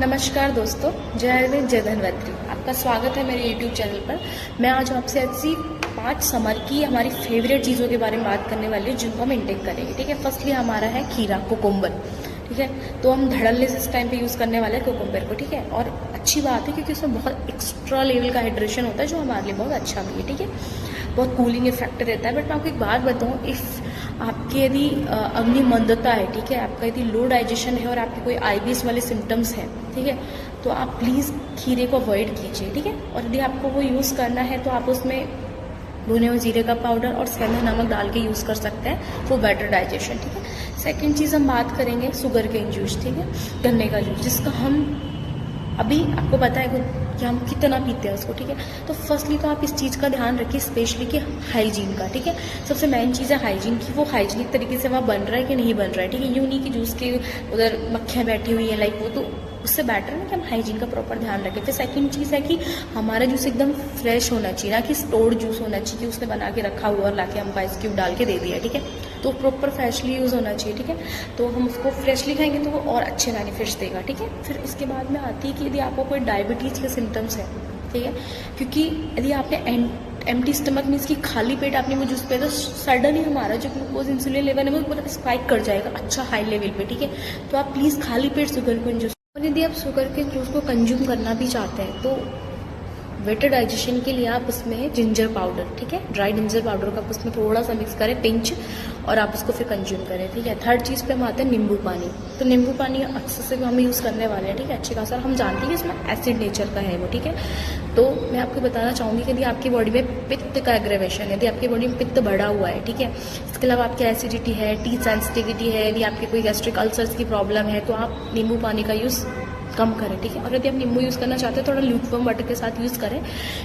नमस्कार दोस्तों, जय हिंद जय धन्वंतरी। आपका स्वागत है मेरे YouTube चैनल पर। मैं आज आपसे ऐसी 5 समर की हमारी फेवरेट चीज़ों के बारे में बात करने वाली हूँ जिनको हम इंटेक करेंगे। ठीक है, फर्स्टली हमारा है खीरा, कुकुम्बर। ठीक है, तो हम धड़ल्ले से इस टाइम पे यूज़ करने वाले हैं कुकुम्बर को। ठीक है, और अच्छी बात है क्योंकि उसमें बहुत एक्स्ट्रा लेवल का हाइड्रेशन होता है जो हमारे लिए बहुत अच्छा भी है। ठीक है, बहुत कूलिंग इफेक्ट रहता है। बट मैं आपको एक बात बताऊँ, इफ़ आपकी यदि अग्नि मंदता है, ठीक है, आपका यदि लो डाइजेशन है और आपके कोई IBS वाले सिम्टम्स हैं, ठीक है, तो आप प्लीज़ खीरे को अवॉइड कीजिए। ठीक है, और यदि आपको वो यूज़ करना है तो आप उसमें भुने हुए जीरे का पाउडर और सेंधा नमक डाल के यूज़ कर सकते हैं फॉर बेटर डाइजेशन। ठीक है, सेकेंड चीज़ हम बात करेंगे शुगर केन जूस। ठीक है, गन्ने का जूस, जिसका हम अभी आपको पता है कि हम कितना पीते हैं उसको। ठीक है, तो फर्स्टली तो आप इस चीज़ का ध्यान रखिए, स्पेशली कि हाइजीन का। ठीक है, सबसे मेन चीज़ है हाइजीन की, वो हाइजीनिक तरीके से वहाँ बन रहा है कि नहीं बन रहा है। ठीक है, यूँ नहीं कि जूस के उधर मक्खियाँ बैठी हुई हैं, लाइक वो तो उससे बेटर है कि हम हाइजीन का प्रॉपर ध्यान रखें। फिर सेकंड चीज़ है कि हमारा जूस एकदम फ्रेश होना चाहिए, ना कि स्टोर्ड जूस होना चाहिए कि उसने बना के रखा हुआ और लाके हमको आइस क्यूब डाल के दे दिया। ठीक है, तो प्रॉपर फ्रेशली यूज़ होना चाहिए। ठीक है, तो हम उसको फ्रेशली खाएंगे तो वो और अच्छे बेनिफिट्स देगा। ठीक है, फिर इसके बाद में आती है कि यदि आपको कोई डायबिटीज़ के सिम्टम्स है, ठीक है, क्योंकि यदि आपने एम्प्टी स्टमक मीन्स कि खाली पेट आपने वो जूस पिया तो सडनली हमारा जो ग्लूकोज इंसुलिन लेवल है वो पूरा स्पाइक कर जाएगा अच्छा हाई लेवल पे। ठीक है, तो आप प्लीज़ खाली पेट शुगर केन जूस, और यदि आप शुगर केन जूस को कंज्यूम करना भी चाहते हैं तो बेटर डाइजेशन के लिए आप उसमें जिंजर पाउडर, ठीक है, ड्राई जिंजर पाउडर का आप उसमें थोड़ा सा मिक्स करें, पिंच, और आप उसको फिर कंज्यूम करें। ठीक है, थर्ड चीज़ पे हम आते हैं नींबू पानी। तो नींबू पानी अक्सर से हम यूज़ करने वाले हैं। ठीक है, अच्छे खासा हम जानते हैं कि इसमें एसिड नेचर का है वो। ठीक है, तो मैं आपको बताना चाहूँगी कि यदि आपकी बॉडी में पित्त का एग्रेवेशन है, यदि आपकी बॉडी में पित्त बढ़ा हुआ है, ठीक है, इसके अलावा आपकी एसिडिटी है, टी सेंसिटिविटी है, यदि आपकी कोई गैस्ट्रिक अल्सर्स की प्रॉब्लम है, तो आप नींबू पानी का यूज़ कम करें। ठीक है, और यदि आप नींबू यूज़ करना चाहते हैं थोड़ा ल्यूकवार्म वाटर के साथ यूज़ करें।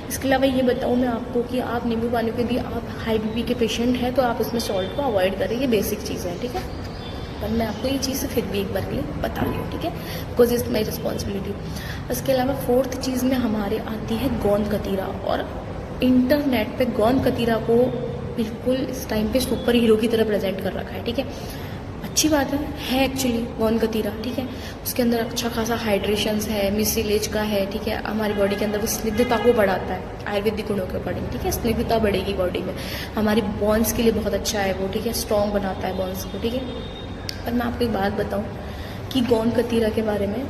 इसके अलावा ये बताऊँ मैं आपको कि आप नींबू पानी के यदि आप हाई BP के पेशेंट हैं तो आप उसमें सॉल्ट को अवॉइड करें, ये बेसिक चीज़ है। ठीक है, पर मैं आपको ये चीज़ फिर भी एक बार के लिए बता रही हूँ। ठीक है, बिकॉज इट्स माई रिस्पॉन्सिबिलिटी। इसके अलावा फोर्थ चीज़ में हमारे आती है गोंद कतीरा, और इंटरनेट पे गोंद कतीरा को बिल्कुल इस टाइम पे सुपर हीरो की तरह प्रेजेंट कर रखा है। ठीक है, अच्छी बात है एक्चुअली गोंद कतीरा। ठीक है, उसके अंदर अच्छा खासा हाइड्रेशंस है, मिसिलेज का है। ठीक है, हमारी बॉडी के अंदर वो स्निग्धता को बढ़ाता है आयुर्वेदिक गुणों के अकॉर्डिंग। ठीक है, स्निग्धता बढ़ेगी बॉडी में, हमारी बोन्स के लिए बहुत अच्छा है वो। ठीक है, स्ट्रॉन्ग बनाता है बोन्स को। ठीक है, पर मैं आपको एक बात बताऊं कि गोंद कतीरा के बारे में,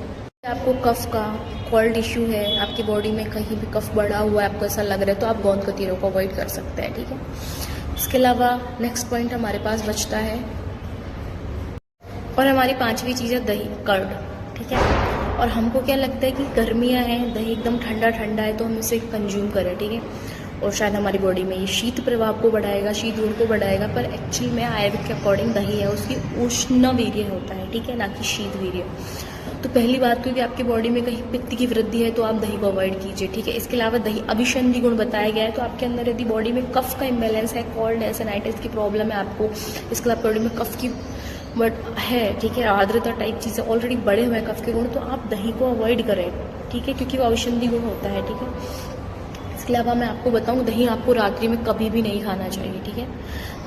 आपको कफ का कोल्ड इश्यू है, आपकी बॉडी में कहीं भी कफ बढ़ा हुआ है, आपको ऐसा लग रहा है, तो आप गोंद कतीरा को अवॉइड कर सकते हैं। ठीक है, इसके अलावा नेक्स्ट पॉइंट हमारे पास बचता है, और हमारी 5वीं चीज़ है दही, कर्ड। ठीक है, और हमको क्या लगता है कि गर्मियाँ हैं, दही एकदम ठंडा ठंडा है तो हम इसे कंज्यूम करें। ठीक है, और शायद हमारी बॉडी में ये शीत प्रभाव को बढ़ाएगा, शीत गुण को बढ़ाएगा, पर एक्चुअली में आयुर्वेद के अकॉर्डिंग दही है उसकी उष्ण वीर्य होता है। ठीक है, ना कि शीत वीर्य। तो पहली बात तो कि आपकी बॉडी में कहीं पित्त की वृद्धि है तो आप दही को अवॉइड कीजिए। ठीक है, इसके अलावा दही अभिसंधि गुण बताया गया है, तो आपके अंदर यदि बॉडी में कफ का इम्बैलेंस है, कोल्ड है, साइनसाइटिस की प्रॉब्लम है आपको, इसके अलावा बॉडी में कफ की बट है, ठीक है, आर्द्रता टाइप चीज़ें ऑलरेडी बढ़े हुए हैं कफ के गुण, तो आप दही को अवॉइड करें। ठीक है, क्योंकि वो औषधि गुण होता है। ठीक है, इसके अलावा मैं आपको बताऊं, दही आपको रात्रि में कभी भी नहीं खाना चाहिए। ठीक है,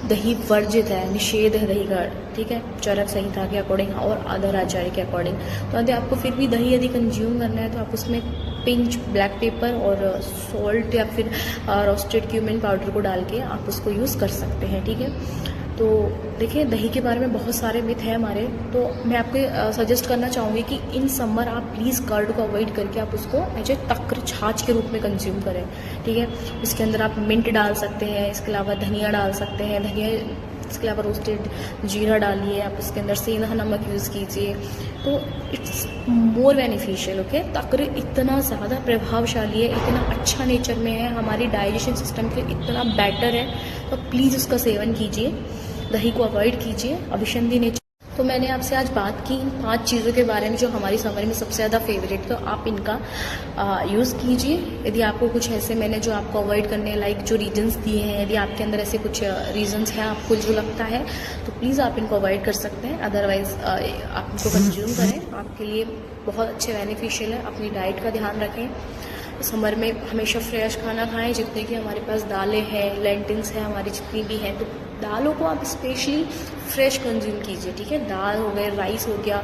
दही वर्जित है, निषेध है दही का। ठीक है, चरक संहिता के अकॉर्डिंग और आदर आचार्य के अकॉर्डिंग। तो यदि आपको फिर भी दही यदि कंज्यूम करना है तो आप उसमें पिंच ब्लैक पेपर और सॉल्ट या फिर रोस्टेड क्यूमिन पाउडर को डाल के आप उसको यूज़ कर सकते हैं। ठीक है, तो देखिए दही के बारे में बहुत सारे मिथ हैं हमारे, तो मैं आपको सजेस्ट करना चाहूँगी कि इन समर आप प्लीज़ कर्ड को अवॉइड करके आप उसको एज ए तक्र छाछ के रूप में कंज्यूम करें। ठीक है, इसके अंदर आप मिंट डाल सकते हैं, इसके अलावा धनिया डाल सकते हैं, धनिया, इसके अलावा रोस्टेड जीरा डालिए, आप इसके अंदर सेंधा नमक यूज़ कीजिए, तो इट्स मोर बेनिफिशियल। ओके, तक्र इतना ज़्यादा प्रभावशाली है, इतना अच्छा नेचर में है, हमारी डाइजेशन सिस्टम के लिए इतना बेटर है, तो प्लीज़ उसका सेवन कीजिए, दही को अवॉइड कीजिए, अभिसंधि नेचर। तो मैंने आपसे आज बात की इन 5 चीज़ों के बारे में जो हमारी समर में सबसे ज़्यादा फेवरेट, तो आप इनका यूज़ कीजिए। यदि आपको कुछ ऐसे मैंने जो आपको अवॉइड करने लाइक जो रीजंस दिए हैं, यदि आपके अंदर ऐसे कुछ रीजंस हैं आपको जो लगता है, तो प्लीज़ आप इनको अवॉइड कर सकते हैं, अदरवाइज़ आप इनको कंज्यूम करें, आपके लिए बहुत अच्छे बेनिफिशियल है। अपनी डाइट का ध्यान रखें, समर में हमेशा फ्रेश खाना खाएं, जितने कि हमारे पास दालें हैं, लेंटिल्स हैं, हमारी जितनी भी हैं, तो दालों को आप स्पेशली फ्रेश कंज्यूम कीजिए। ठीक है, दाल हो गए, राइस हो गया,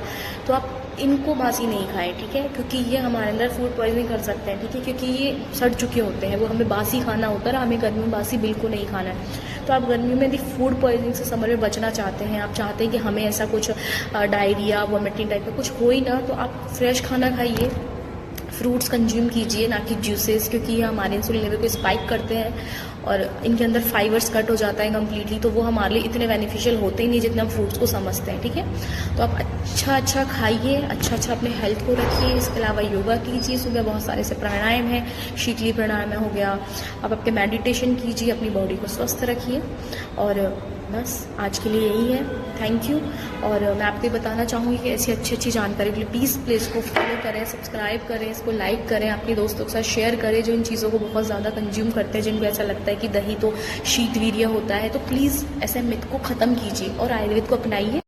तो आप इनको बासी नहीं खाएं, ठीक है, क्योंकि ये हमारे अंदर फूड पॉइजनिंग कर सकते हैं, ठीक है, क्योंकि ये सड़ चुके होते हैं, वो हमें बासी खाना होता है, हमें गर्मी में बासी बिल्कुल नहीं खाना है। तो आप गर्मी में यदि फूड पॉइजनिंग से समर में बचना चाहते हैं, आप चाहते हैं कि हमें ऐसा कुछ डायरिया वोमिटिंग टाइप का कुछ हो ही ना, तो आप फ्रेश खाना खाइए, फ्रूट्स कंज्यूम कीजिए, ना कि जूसेस, क्योंकि ये हमारे इंसुलिन लेवल को स्पाइक करते हैं और इनके अंदर फाइबर्स कट हो जाता है कम्प्लीटली, तो वो हमारे लिए इतने बेनिफिशियल होते ही नहीं जितने हम फ्रूट्स को समझते हैं, ठीक है। तो आप अच्छा खाइए, अच्छा अपने हेल्थ को रखिए। इसके अलावा योगा कीजिए, सुबह बहुत सारे से प्राणायाम है, शीतली प्राणायाम हो गया, आप आपके मेडिटेशन कीजिए, अपनी बॉडी को स्वस्थ रखिए। और बस आज के लिए यही है, थैंक यू। और मैं आपको बताना चाहूँगी कि ऐसी अच्छी जानकारी के लिए प्लीज़ इसको फॉलो करें, सब्सक्राइब करें, इसको लाइक करें, अपने दोस्तों के साथ शेयर करें जो इन चीज़ों को बहुत ज़्यादा कंज्यूम करते हैं, जिनको ऐसा लगता है कि दही तो शीतवीर्य होता है। तो प्लीज़ ऐसे मिथ को ख़त्म कीजिए और आयुर्वेद को अपनाइए।